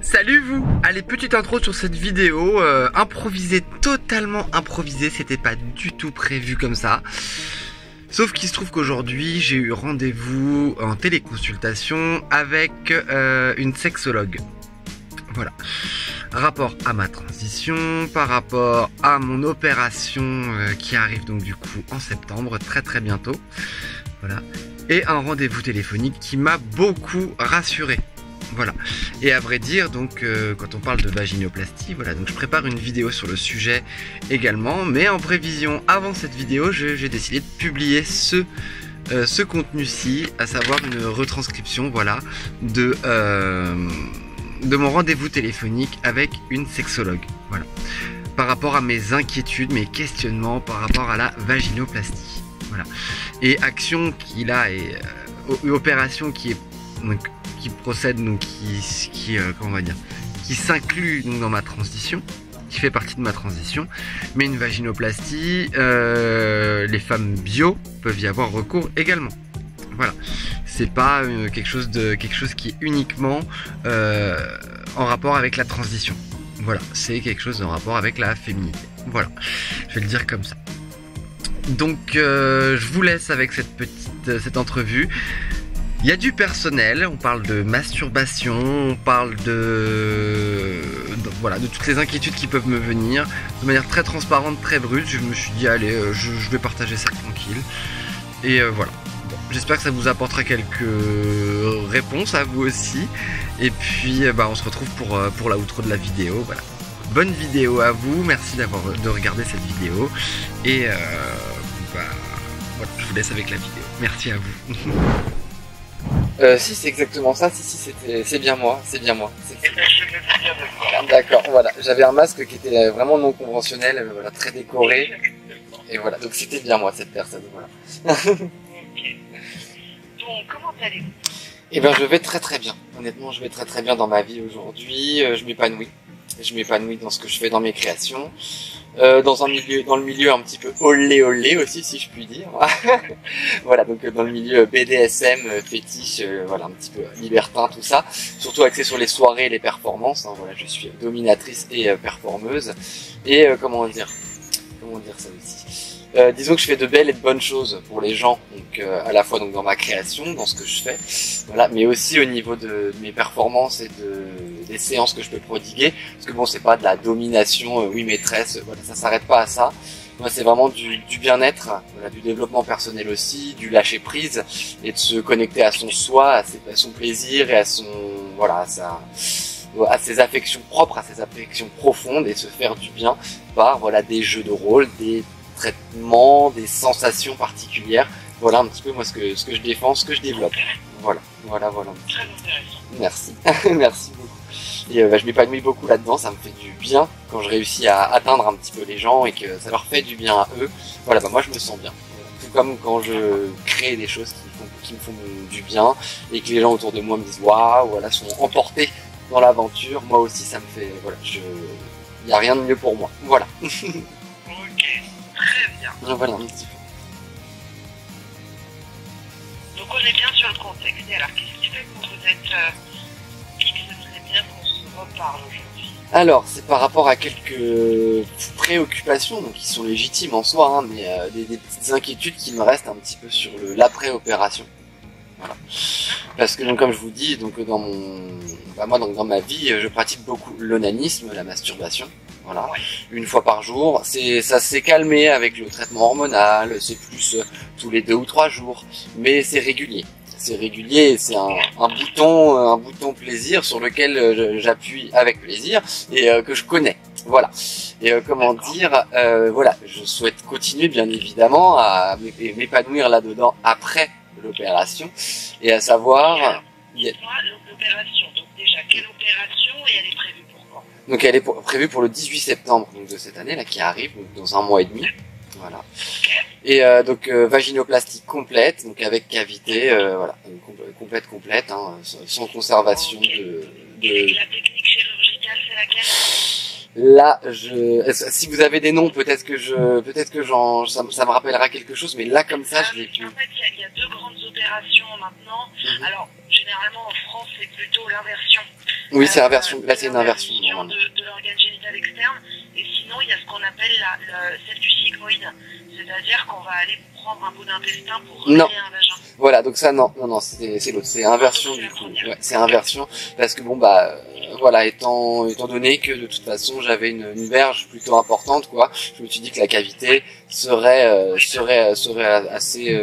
Salut vous! Allez, petite intro sur cette vidéo, improvisée, totalement improvisée, c'était pas du tout prévu comme ça. Sauf qu'il se trouve qu'aujourd'hui, j'ai eu rendez-vous en téléconsultation avec une sexologue. Voilà. Rapport à ma transition, par rapport à mon opération qui arrive donc du coup en septembre, très bientôt. Voilà. Et un rendez-vous téléphonique qui m'a beaucoup rassuré. Voilà. Et à vrai dire, donc quand on parle de vaginoplastie, voilà, donc je prépare une vidéo sur le sujet également, mais en prévision, avant cette vidéo, j'ai décidé de publier ce contenu-ci, à savoir une retranscription, voilà, de mon rendez-vous téléphonique avec une sexologue, voilà, par rapport à mes inquiétudes, mes questionnements par rapport à la vaginoplastie, voilà, et action qu'il a et opération qui est donc qui procède, donc comment on va dire, qui s'inclut dans ma transition, qui fait partie de ma transition, mais une vaginoplastie, les femmes bio peuvent y avoir recours également. Voilà, c'est pas quelque chose qui est uniquement en rapport avec la transition. Voilà, c'est quelque chose en rapport avec la féminité. Voilà, je vais le dire comme ça. Donc je vous laisse avec cette entrevue. Il y a du personnel, on parle de masturbation, on parle voilà, de toutes les inquiétudes qui peuvent me venir, de manière très transparente, très brute. Je me suis dit, allez, je vais partager ça tranquille. Et voilà. Bon, j'espère que ça vous apportera quelques réponses à vous aussi. Et puis, on se retrouve pour la outro de la vidéo. Voilà. Bonne vidéo à vous, merci de regarder cette vidéo. Et voilà, je vous laisse avec la vidéo. Merci à vous. Si c'est exactement ça, c'est bien moi, c'est bien moi. D'accord, voilà, j'avais un masque qui était vraiment non conventionnel, voilà, très décoré, et voilà, donc c'était bien moi cette personne, voilà. Ok. Donc, comment allez-vous? Eh bien, je vais très bien, honnêtement, je vais très bien dans ma vie aujourd'hui, je m'épanouis dans ce que je fais dans mes créations. Dans le milieu un petit peu olé aussi, si je puis dire. Voilà, donc dans le milieu BDSM, fétiche, voilà, un petit peu libertin, tout ça. Surtout axé sur les soirées et les performances. Hein, voilà, je suis dominatrice et performeuse. Et comment dire ça aussi. Disons que je fais de belles et de bonnes choses pour les gens, donc à la fois donc dans ma création, dans ce que je fais, voilà, mais aussi au niveau de mes performances et des séances que je peux prodiguer, parce que bon, c'est pas de la domination, oui maîtresse, voilà, ça s'arrête pas à ça. Moi, c'est vraiment du bien-être, voilà, du développement personnel aussi, du lâcher prise et de se connecter à son soi, à son plaisir et à son, voilà, à ses affections propres, à ses affections profondes, et se faire du bien par, voilà, des jeux de rôle, des traitements, des sensations particulières. Voilà un petit peu moi ce que je défends, ce que je développe. Voilà. Très intéressant. Merci, merci beaucoup. Et je m'épanouis beaucoup là-dedans, ça me fait du bien quand je réussis à atteindre un petit peu les gens et que ça leur fait du bien à eux. Voilà, moi je me sens bien. Tout comme quand je crée des choses qui me font du bien et que les gens autour de moi me disent waouh, voilà, sont emportés dans l'aventure. Moi aussi ça me fait, voilà, il n'y a rien de mieux pour moi. Voilà. Ok, très bien. Voilà un petit peu. Donc on est bien sur le contexte. Et alors, qu'est-ce qui fait que vous êtes dit que ce serait bien qu'on se reparle aujourd'hui? Alors, c'est par rapport à quelques préoccupations, donc qui sont légitimes en soi, hein, mais des petites inquiétudes qui me restent un petit peu sur l'après-opération. Voilà. Parce que donc, comme je vous dis, donc moi donc dans ma vie, je pratique beaucoup l'onanisme, la masturbation. Voilà, une fois par jour. Ça s'est calmé avec le traitement hormonal, c'est plus tous les 2 ou 3 jours, mais c'est régulier. C'est régulier, c'est un bouton plaisir sur lequel j'appuie avec plaisir et que je connais. Voilà. Et comment dire, voilà, je souhaite continuer bien évidemment à m'épanouir là-dedans après l'opération, et à savoir... L'opération, donc déjà, quelle opération, et elle est prévue pour quand? Donc elle est prévue pour le 18 septembre donc de cette année là, qui arrive, donc dans 1 mois et demi. Voilà. Et donc vaginoplastie complète, donc avec cavité, voilà, complète, hein, sans conservation de... Et la technique chirurgicale, c'est laquelle? Là, si vous avez des noms, peut-être que ça me rappellera quelque chose, mais là comme ça, je l'ai plus. En fait, il y a 2 grandes opérations maintenant. Alors, généralement en France, c'est plutôt l'inversion. Oui, c'est inversion. Là, c'est une inversion. De l'organe génital externe. Et sinon, il y a ce qu'on appelle celle du sigmoïde. C'est-à-dire qu'on va aller prendre un bout d'intestin pour recréer un vagin. Voilà, donc ça, non, c'est l'autre. C'est inversion, du coup. Ouais, c'est inversion. Parce que bon, bah, voilà, étant donné que de toute façon, j'avais une verge plutôt importante, quoi, je me suis dit que la cavité serait assez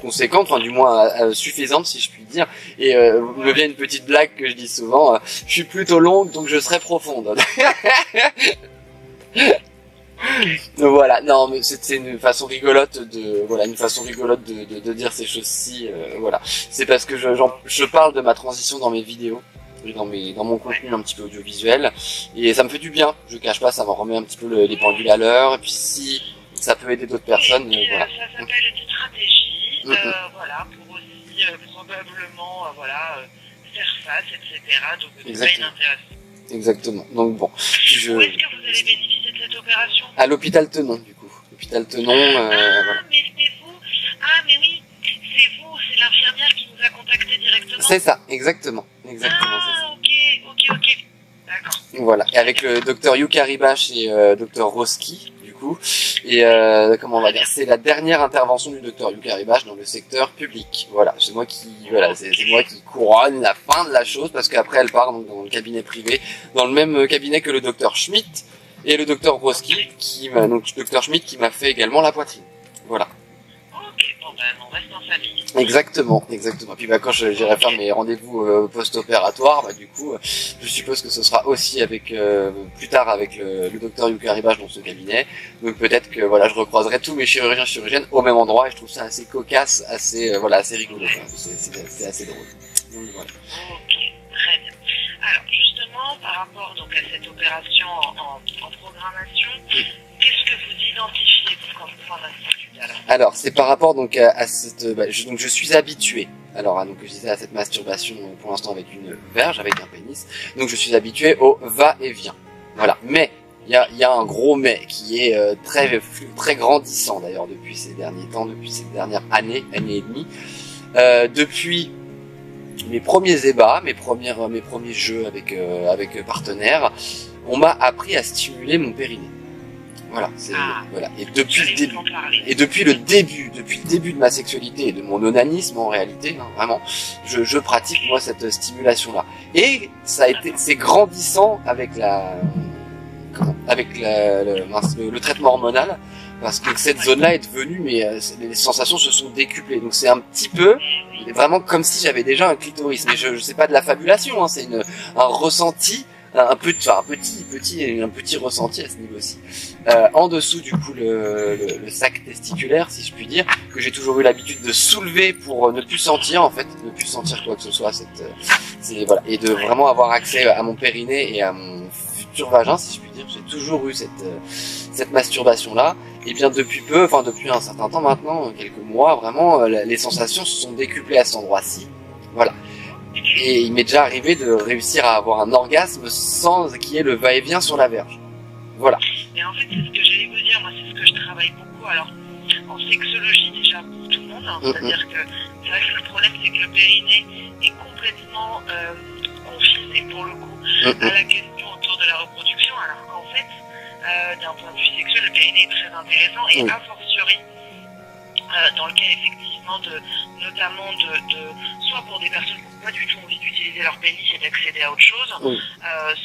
conséquente, enfin, du moins, suffisante, si je puis dire. Et, me vient une petite blague que je dis souvent, je suis plutôt longue, donc je serai profonde. Voilà, non, mais c'est une façon rigolote de dire ces choses-ci, voilà. C'est parce que je parle de ma transition dans mes vidéos, dans mon contenu un petit peu audiovisuel, et ça me fait du bien, je cache pas, ça m'en remet un petit peu les pendules à l'heure, et puis si ça peut aider d'autres personnes, voilà. Ça s'appelle une stratégie, voilà, pour aussi probablement, voilà, faire face, etc. Donc c'est pas inintéressant. Exactement. Donc bon. Où est-ce que vous allez bénéficier de cette opération? À l'hôpital Tenon, du coup. L'hôpital Tenon. Voilà. Mais c'est vous. Ah, mais oui, c'est vous, c'est l'infirmière qui nous a contactés directement. C'est ça, exactement. Exactement. Ah, ok. D'accord. Voilà. Et avec le docteur Yuka Ribash et docteur Roski, du coup. Et comment on va dire, c'est la dernière intervention du docteur Yuka Ribash dans le secteur public. Voilà. C'est moi qui couronne la fin de la chose, parce qu'après elle part donc dans le cabinet privé, dans le même cabinet que le docteur Schmidt et le docteur Roski, docteur Schmidt qui m'a fait également la poitrine. Voilà. Ok, bon ben on reste en famille. Exactement. Puis bah quand j'irai faire mes rendez-vous post-opératoires, bah du coup, je suppose que ce sera aussi avec plus tard avec le docteur Yuka Ribash dans son cabinet. Donc peut-être que voilà, je recroiserai tous mes chirurgiennes au même endroit, et je trouve ça assez cocasse, assez rigolo. C'est assez drôle. Donc voilà. Ok, très bien. Alors justement, par rapport donc à cette opération en programmation, qu'est-ce que vous identifiez quand vous prenez un hospital? Alors c'est par rapport donc à cette, donc je suis habitué. Alors donc je disais à cette masturbation pour l'instant avec une verge, avec un pénis. Donc je suis habitué au va-et-vient. Voilà. Mais il y a un gros mais qui est très grandissant d'ailleurs depuis ces derniers temps, depuis ces dernières années et demie. Depuis mes premiers ébats, mes premiers jeux avec partenaires, on m'a appris à stimuler mon périnée. Voilà, voilà. Et depuis le début de ma sexualité et de mon onanisme en réalité, hein, vraiment, je pratique moi cette stimulation-là. Et c'est grandissant avec le traitement hormonal, parce que cette zone-là est devenue, mais les sensations se sont décuplées. Donc c'est un petit peu, vraiment comme si j'avais déjà un clitoris. Mais je sais pas de la fabulation, hein, c'est un ressenti. Un petit ressenti à ce niveau-ci. En dessous du coup le sac testiculaire, si je puis dire, que j'ai toujours eu l'habitude de soulever pour ne plus sentir quoi que ce soit, voilà, et de vraiment avoir accès à mon périnée et à mon futur vagin, si je puis dire. J'ai toujours eu cette masturbation là. Et bien depuis un certain temps maintenant, quelques mois, vraiment les sensations se sont décuplées à cet endroit-ci. Voilà. Et il m'est déjà arrivé de réussir à avoir un orgasme sans qu'il y ait le va-et-vient sur la verge. Voilà. Mais en fait, c'est ce que j'allais vous dire, moi c'est ce que je travaille beaucoup. Alors, en sexologie déjà pour tout le monde, hein, c'est-à-dire que c'est vrai que le problème c'est que le périnée est complètement confiné pour le coup à la question autour de la reproduction, alors qu'en fait, d'un point de vue sexuel, le périnée est très intéressant et a fortiori dans le cas effectivement notamment soit pour des personnes qui n'ont pas du tout envie d'utiliser leur pénis et d'accéder à autre chose,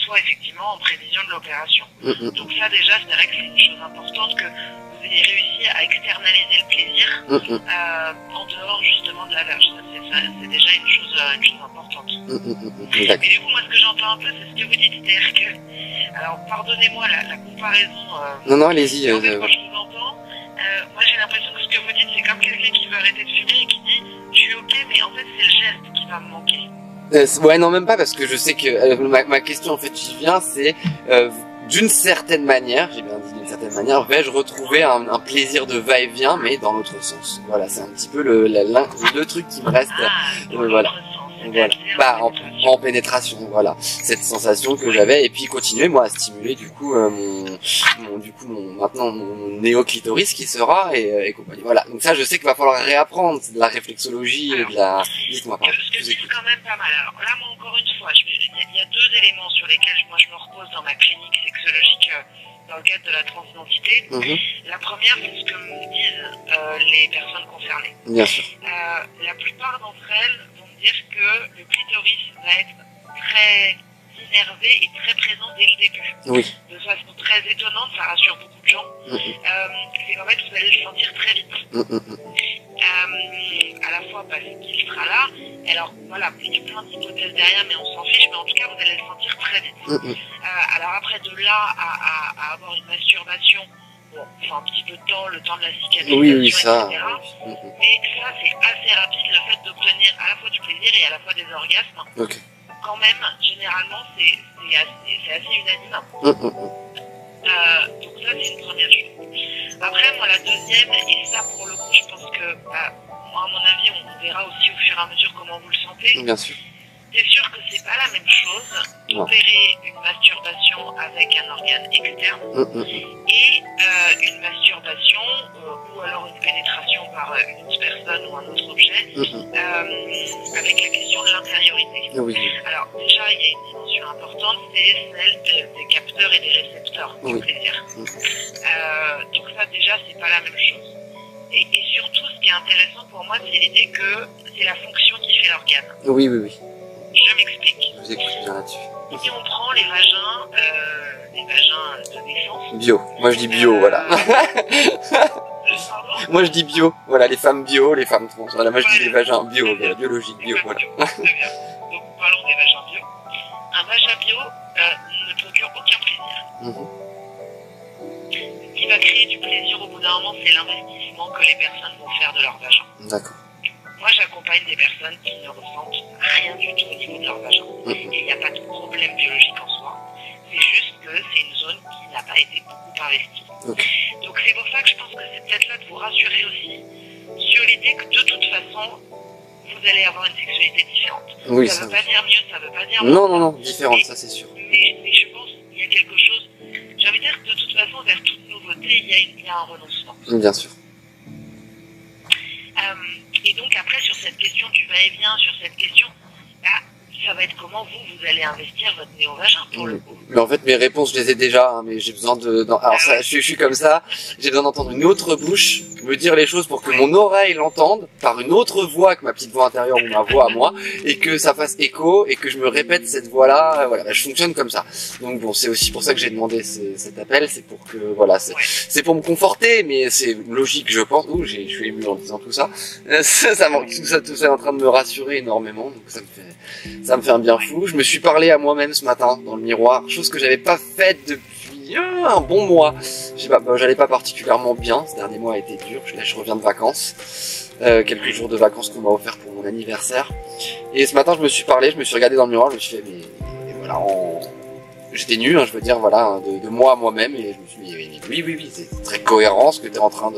soit effectivement en prévision de l'opération. Donc ça déjà, c'est vrai que c'est une chose importante que vous ayez réussi à externaliser le plaisir en dehors justement de la verge. C'est déjà une chose importante. Et du coup, moi ce que j'entends un peu, c'est ce que vous dites, c'est-à-dire que, alors pardonnez-moi la comparaison. Non, allez-y. En fait, quand je vous entends, moi j'ai l'impression que ce que vous dites, c'est comme quelqu'un qui veut arrêter de fumer et qui dit je suis ok, mais en fait c'est le geste qui va me manquer. Ouais, non, même pas, parce que je sais que ma question en fait j'y viens, c'est d'une certaine manière, j'ai bien dit d'une certaine manière, vais-je retrouver un plaisir de va-et-vient, mais dans l'autre sens. Voilà, c'est un petit peu le truc qui me reste. Voilà. Voilà, en pénétration, voilà, cette sensation que j'avais, et puis continuer moi à stimuler du coup mon néoclitoris qui sera et compagnie. Voilà, donc ça je sais qu'il va falloir réapprendre, c'est de la réflexologie et de la. Dites-moi pas. Ce que je dis quand même pas mal. Alors là, moi encore une fois, il y éléments sur lesquels moi je me repose dans ma clinique sexologique dans le cadre de la transidentité. La première, c'est ce que me disent les personnes concernées. Bien sûr. La plupart d'entre elles vont me dire que le clitoris va être très innervé et très présent dès le début. Oui. De façon très étonnante, ça rassure beaucoup de gens. C'est qu'en fait, vous allez le sentir très vite. À la fois parce qu'il sera là. Alors voilà, il y a plein d'hypothèses derrière, mais on s'en fiche. Mais en tout cas, vous allez le sentir très vite. Alors après, de là à avoir une masturbation, bon, c'est un petit peu de temps, le temps de la cicatrisation, oui, ça. etc. Mais ça, c'est assez rapide, le fait d'obtenir à la fois du plaisir et à la fois des orgasmes. Ok. Quand même, généralement, c'est assez unanime. Donc ça, c'est une première chose. Après, moi, la deuxième, et ça, pour le coup, je pense que, moi, à mon avis, on verra aussi au fur et à mesure comment vous le sentez. Bien sûr. C'est sûr que c'est pas la même chose d'opérer une masturbation avec un organe externe et une masturbation ou alors une pénétration par une autre personne ou un autre objet avec la question de l'intériorité. Alors déjà, il y a une dimension importante, c'est celle des capteurs et des récepteurs du plaisir. Donc ça déjà, c'est pas la même chose. Et surtout, ce qui est intéressant pour moi, c'est l'idée que c'est la fonction qui fait l'organe. Je m'explique. Je vous écoute bien là-dessus. Si on prend les vagins de naissance. Bio. Moi je dis bio, voilà. Moi je dis bio. Voilà, les femmes bio, les femmes trans. Voilà, moi je dis les vagins bio, voilà, biologique, bio, voilà. Très bien. Donc parlons des vagins bio. Un vagin bio ne procure aucun plaisir. Ce qui va créer du plaisir au bout d'un moment, c'est l'investissement que les personnes vont faire de leur vagin. D'accord. Moi, j'accompagne des personnes qui ne ressentent rien du tout au niveau de leur vagin. Et il n'y a pas de problème biologique en soi. C'est juste que c'est une zone qui n'a pas été beaucoup investie. Donc c'est pour ça que je pense que c'est peut-être là de vous rassurer aussi sur l'idée que de toute façon, vous allez avoir une sexualité différente. Ça ne veut pas dire mieux, ça ne veut pas dire moins. Non, différente, ça c'est sûr. Mais je pense qu'il y a quelque chose, j'ai envie de dire que de toute façon, vers toute nouveauté, il y a un renoncement. Bien sûr. Et donc après, sur cette question du va-et-vient, sur cette question, ça va être comment vous allez investir votre néo-vagin pour le coup. Mais en fait, mes réponses, je les ai déjà, hein, mais j'ai besoin alors ça, je suis comme ça, j'ai besoin d'entendre une autre bouche me dire les choses pour que mon oreille l'entende par une autre voix que ma petite voix intérieure ou ma voix à moi, et que ça fasse écho, et que je me répète cette voix-là, voilà, je fonctionne comme ça. Donc bon, c'est aussi pour ça que j'ai demandé cet appel, c'est pour que, voilà, c'est pour me conforter, mais c'est logique, je pense. Ouh, je suis ému en disant tout ça. Tout ça est en train de me rassurer énormément, donc ça me fait un bien fou. Je me suis parlé à moi-même ce matin dans le miroir, chose que j'avais pas faite depuis un bon mois. J'allais pas particulièrement bien, ce dernier mois a été dur. Là, je reviens de vacances, quelques jours de vacances qu'on m'a offert pour mon anniversaire. Et ce matin, je me suis parlé, je me suis regardé dans le miroir, je me suis fait, mais voilà, j'étais nu, hein, je veux dire, voilà, de moi à moi-même, et je me suis dit, oui, c'est très cohérent ce que tu es en train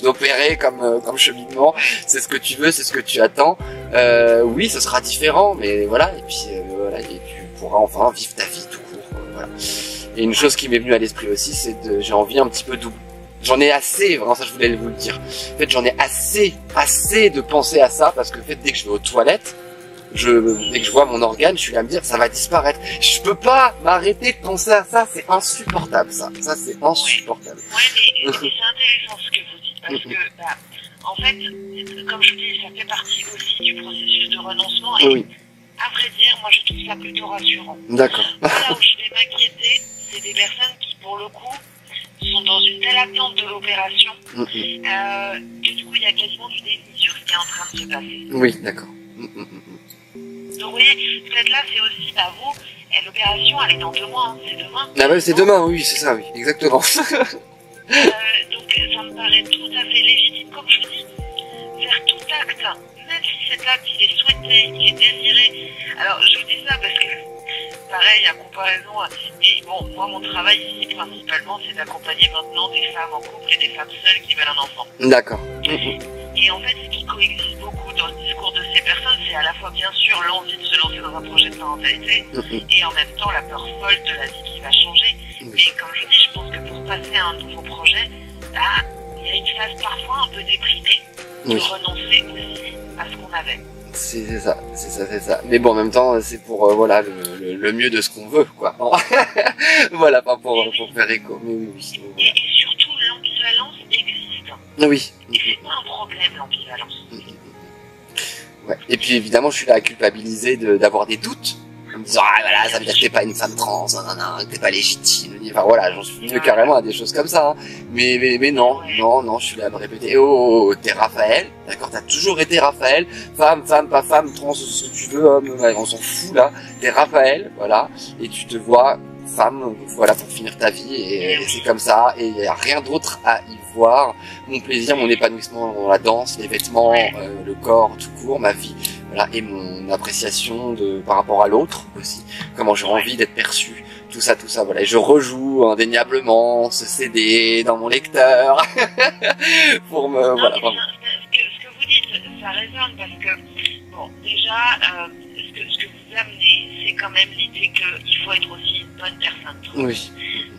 d'opérer comme cheminement, c'est ce que tu veux, c'est ce que tu attends. Oui, ce sera différent, mais voilà, et puis voilà, et tu pourras enfin vivre ta vie tout court, voilà. Et une chose qui m'est venue à l'esprit aussi, c'est j'ai envie un petit peu j'en ai assez, vraiment ça je voulais vous le dire. En fait, j'en ai assez de penser à ça, parce que en fait, dès que je vais aux toilettes, dès que je vois mon organe, je suis là à me dire ça va disparaître. Je peux pas m'arrêter de penser à ça, c'est insupportable ça. Ça c'est insupportable. Ouais, mais c'est intéressant ce que vous dites, parce que en fait, comme je vous dis, ça fait partie aussi du processus de renoncement, et à vrai dire, moi je trouve ça plutôt rassurant. D'accord. Là où je vais m'inquiéter, c'est des personnes qui pour le coup sont dans une telle attente de l'opération que du coup il y a quasiment du déni sur ce qui est en train de se passer. Oui, d'accord. Donc vous voyez, peut-être là c'est aussi, vous, l'opération elle est dans 2 mois, hein, c'est demain. Ah ouais, c'est demain, oui, c'est ça, oui, exactement. Donc ça me paraît tout à fait légitime, comme je vous dis, faire tout acte, même si cet acte il est souhaité, il est désiré. Alors je vous dis ça parce que, pareil, à comparaison, et bon, moi mon travail ici principalement c'est d'accompagner maintenant des femmes en couple et des femmes seules qui veulent un enfant. D'accord. Et en fait, ce qui coexiste beaucoup dans le discours de ces personnes, c'est à la fois bien sûr l'envie de se lancer dans un projet de parentalité et en même temps la peur folle de la vie qui va changer. Et comme je dis, je pense que pour passer à un nouveau projet, il y a une phase parfois un peu déprimée de renoncer aussi à ce qu'on avait. C'est ça, c'est ça, c'est ça. Mais bon, en même temps, c'est pour voilà le mieux de ce qu'on veut, quoi. Voilà, pas pour faire écho. Mais oui, oui. Et surtout, l'ambivalence existe. Oui. Et c'est pas un problème, l'ambivalence. Ouais. Et puis évidemment, je suis là à culpabiliser d'avoir des doutes. En me disant, ah voilà, ça veut dire que t'es pas une femme trans, non, que t'es pas légitime. Enfin voilà, j'en suis venu carrément à des choses comme ça. Hein. Mais non, non, je suis là à me répéter, oh, t'es Raphaël, d'accord, t'as toujours été Raphaël, femme, pas femme, trans, ce que tu veux, homme, on s'en fout là, t'es Raphaël, voilà, et tu te vois femme, voilà, pour finir ta vie, et c'est comme ça, et il n'y a rien d'autre à y voir. Mon plaisir, mon épanouissement dans la danse, les vêtements, le corps, tout court, ma vie, voilà, et mon appréciation par rapport à l'autre aussi, comment j'ai envie d'être perçu, tout ça, voilà, et je rejoue indéniablement ce CD dans mon lecteur, pour me, non, voilà, vraiment. Ce que vous dites, ça résonne, parce que, bon, déjà, ce que vous amenez, c'est quand même l'idée qu'il faut être aussi une bonne personne. Oui.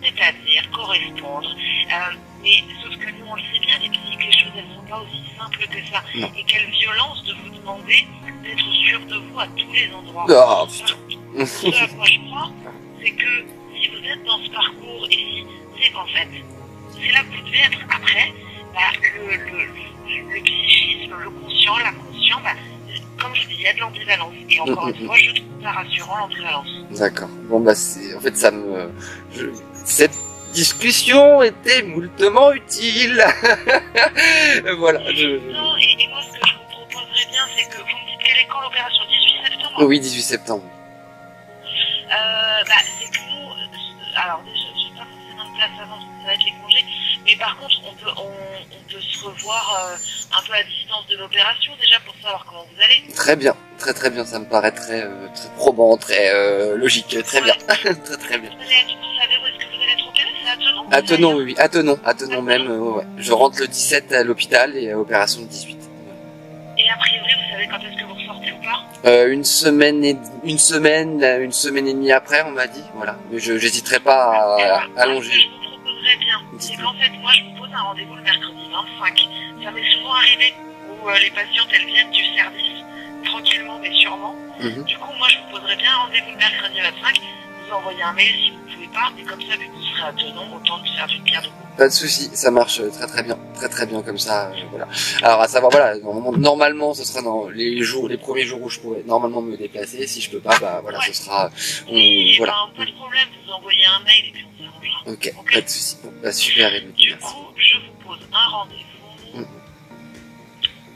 C'est-à-dire correspondre. Mais sauf que nous, on le sait bien, les choses, elles sont pas aussi simples que ça. Non. Et quelle violence de vous demander d'être sûr de vous à tous les endroits. Oh, putain. Ce à quoi je crois, c'est que si vous êtes dans ce parcours, et si c'est qu'en fait, c'est là que vous devez être après, bah, le psychisme, le conscient, l'inconscient, bah, comme je dis, il y a de l'ambivalence. Et encore une fois, je trouve ça rassurant, l'ambivalence. D'accord. Bon, bah, en fait, cette discussion était moultement utile. Voilà. Non, et moi, ce que je vous proposerais bien, c'est que vous me dites quelle est quand l'opération, 18 septembre? Oui, 18 septembre. Bah, c'est que nous, alors déjà, je n'ai pas forcément de place avant, parce que ça va être les congés, mais par contre, on peut se revoir un peu à distance de l'opération, déjà pour savoir comment vous allez. Très bien, très bien, ça me paraît très probant, très logique, très bien, très bien. Vous savez où est-ce que vous allez être opéré? C'est à Tenon? À Tenon, oui, à Tenon même, ouais. Je rentre le 17 à l'hôpital et opération le 18. Et a priori, vous savez quand est-ce que vous ressortez ou pas? Une semaine et demie après, on m'a dit, voilà. Mais j'hésiterai pas à allonger. Ce que je vous proposerais bien, c'est qu'en fait, moi, je vous pose un rendez-vous le mercredi 25. Ça m'est souvent arrivé où les patientes, elles viennent du service, tranquillement mais sûrement. Du coup, moi, je vous poserais bien un rendez-vous le mercredi 25. Vous envoyez un mail si vous ne pouvez pas, et comme ça, vu que vous serez à Tenon, autant de faire d'une pierre deux coups. Pas de souci, ça marche très bien comme ça, voilà. Alors à savoir, voilà, normalement, ce sera dans les premiers jours où je pourrais normalement me déplacer. Si je peux pas, bah voilà, ce sera, voilà. Pas de problème, vous envoyez un mail et puis on s'arrangera. Ok, pas de souci. Bon, bah super, Elodie, Du coup, je vous pose un rendez-vous.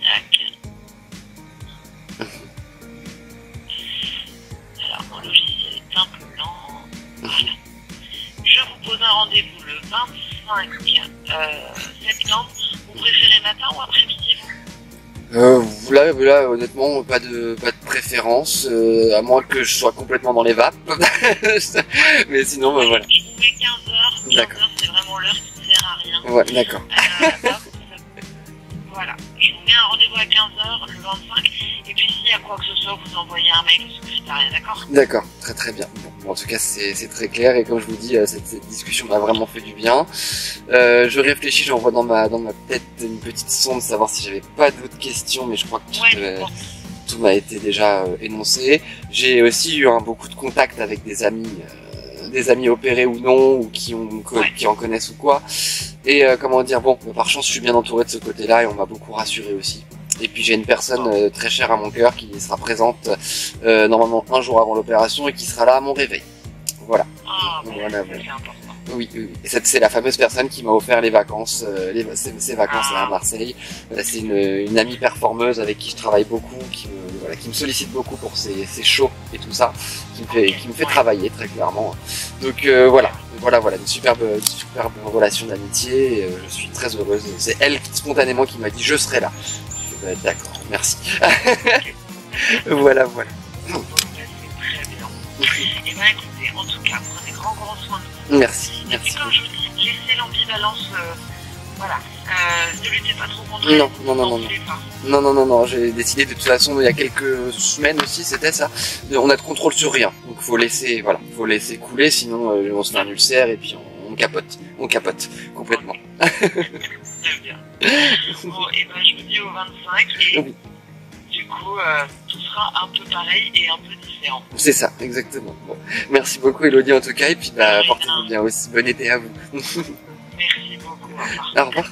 Tac. Alors, mon logiciel est un peu lent. Voilà. Je vous pose un rendez-vous le 25 septembre. Vous préférez matin ou après-midi, vous? Là, honnêtement, pas de préférence, à moins que je sois complètement dans les vapes. Mais sinon, Ouais, voilà. Je vous mets 15h. 15h, c'est vraiment l'heure qui ne sert à rien. Ouais, d'accord. Voilà. Je vous mets un rendez-vous à 15h le 25. Et puis, s'il y a quoi que ce soit, vous envoyez un mail au secrétariat, d'accord? D'accord, très bien. Bon, en tout cas, c'est très clair, et comme je vous dis, cette discussion m'a vraiment fait du bien. Je réfléchis, j'envoie dans ma tête une petite sonde, savoir si j'avais pas d'autres questions, mais je crois que tout m'a été déjà énoncé. J'ai aussi eu beaucoup de contacts avec des amis opérés ou non, ou qui en connaissent ou quoi. Et comment dire, bon, par chance, je suis bien entouré de ce côté-là, et on m'a beaucoup rassuré aussi. Et puis j'ai une personne très chère à mon cœur qui sera présente normalement un jour avant l'opération et qui sera là à mon réveil. Voilà. Ah, voilà. C'est important. Oui. Et c'est la fameuse personne qui m'a offert les vacances, ces vacances-là à Marseille. C'est une amie performeuse avec qui je travaille beaucoup, qui me sollicite beaucoup pour ses shows et tout ça, qui me fait travailler très clairement. Donc voilà, une superbe relation d'amitié. Et, je suis très heureuse. C'est elle spontanément qui m'a dit je serai là. D'accord, merci. Voilà. C'est très bien. Et bien écoutez, en tout cas, prenez grand soin de vous. Merci. Et puis comme je vous dis, laissez l'ambivalence, voilà. Ne luttez pas trop contre elle. Non, j'ai décidé de toute façon il y a quelques semaines aussi, c'était ça. On a de contrôle sur rien. Donc faut laisser couler, sinon on se fait un ulcère et puis on capote complètement. Très bien. Bon, et ben je vous dis au 25 et oui. je du coup, tout sera un peu pareil et un peu différent. C'est ça, exactement. Bon. Merci beaucoup Elodie en tout cas, et puis portez-vous bien aussi. Bon été à vous. Merci beaucoup. Au revoir.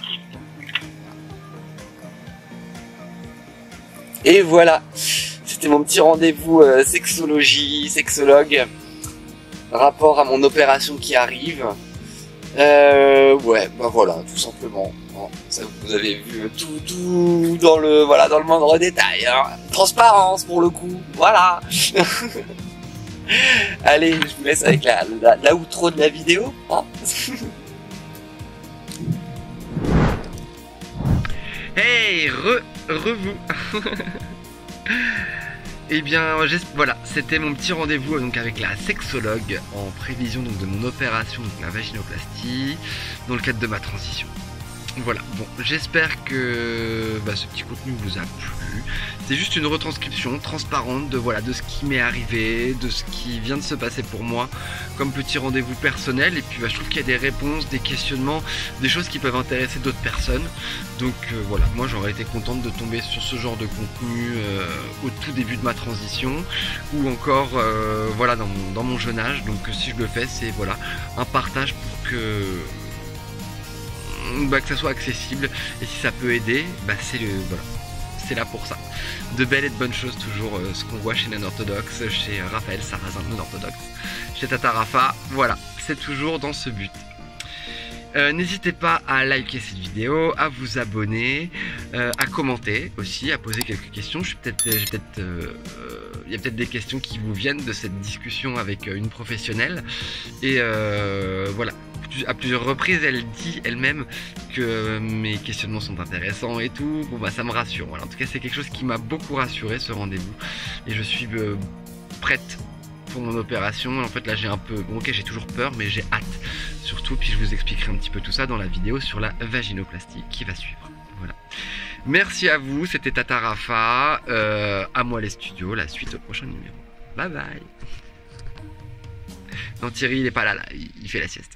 Et voilà, c'était mon petit rendez-vous sexologie, sexologue, rapport à mon opération qui arrive. Ouais, bah voilà, tout simplement. Bon, ça, vous avez vu tout dans le dans le moindre détail. Hein. Transparence pour le coup, voilà. Allez, je vous laisse avec la outro de la vidéo. Hein. Hey, vous. Eh bien, voilà, c'était mon petit rendez-vous donc avec la sexologue en prévision donc de mon opération, donc la vaginoplastie, dans le cadre de ma transition. Voilà, bon, j'espère que ce petit contenu vous a plu. C'est juste une retranscription transparente de ce qui m'est arrivé, de ce qui vient de se passer pour moi, comme petit rendez-vous personnel. Et puis je trouve qu'il y a des réponses, des questionnements, des choses qui peuvent intéresser d'autres personnes. Donc voilà, moi j'aurais été contente de tomber sur ce genre de contenu au tout début de ma transition, ou encore dans mon jeune âge. Donc si je le fais, c'est un partage pour que ça soit accessible, et si ça peut aider, c'est là pour ça. De belles et de bonnes choses toujours, ce qu'on voit chez Non-Orthodoxe, chez Raphaël Sarrazin Non-Orthodoxe, chez Tata Rafa, voilà, c'est toujours dans ce but. N'hésitez pas à liker cette vidéo, à vous abonner, à commenter aussi, à poser quelques questions. Il y a peut-être des questions qui vous viennent de cette discussion avec une professionnelle, et voilà. À plusieurs reprises, elle dit elle-même que mes questionnements sont intéressants et tout. Bon ça me rassure. Voilà. En tout cas, c'est quelque chose qui m'a beaucoup rassuré, ce rendez-vous. Et je suis prête pour mon opération. En fait, là, j'ai un peu... Bon, ok, j'ai toujours peur, mais j'ai hâte. Surtout, puis je vous expliquerai un petit peu tout ça dans la vidéo sur la vaginoplastie qui va suivre. Voilà. Merci à vous, c'était Tata Rafa. À moi les studios, la suite au prochain numéro. Bye bye. Non, Thierry, il est pas là, il fait la sieste.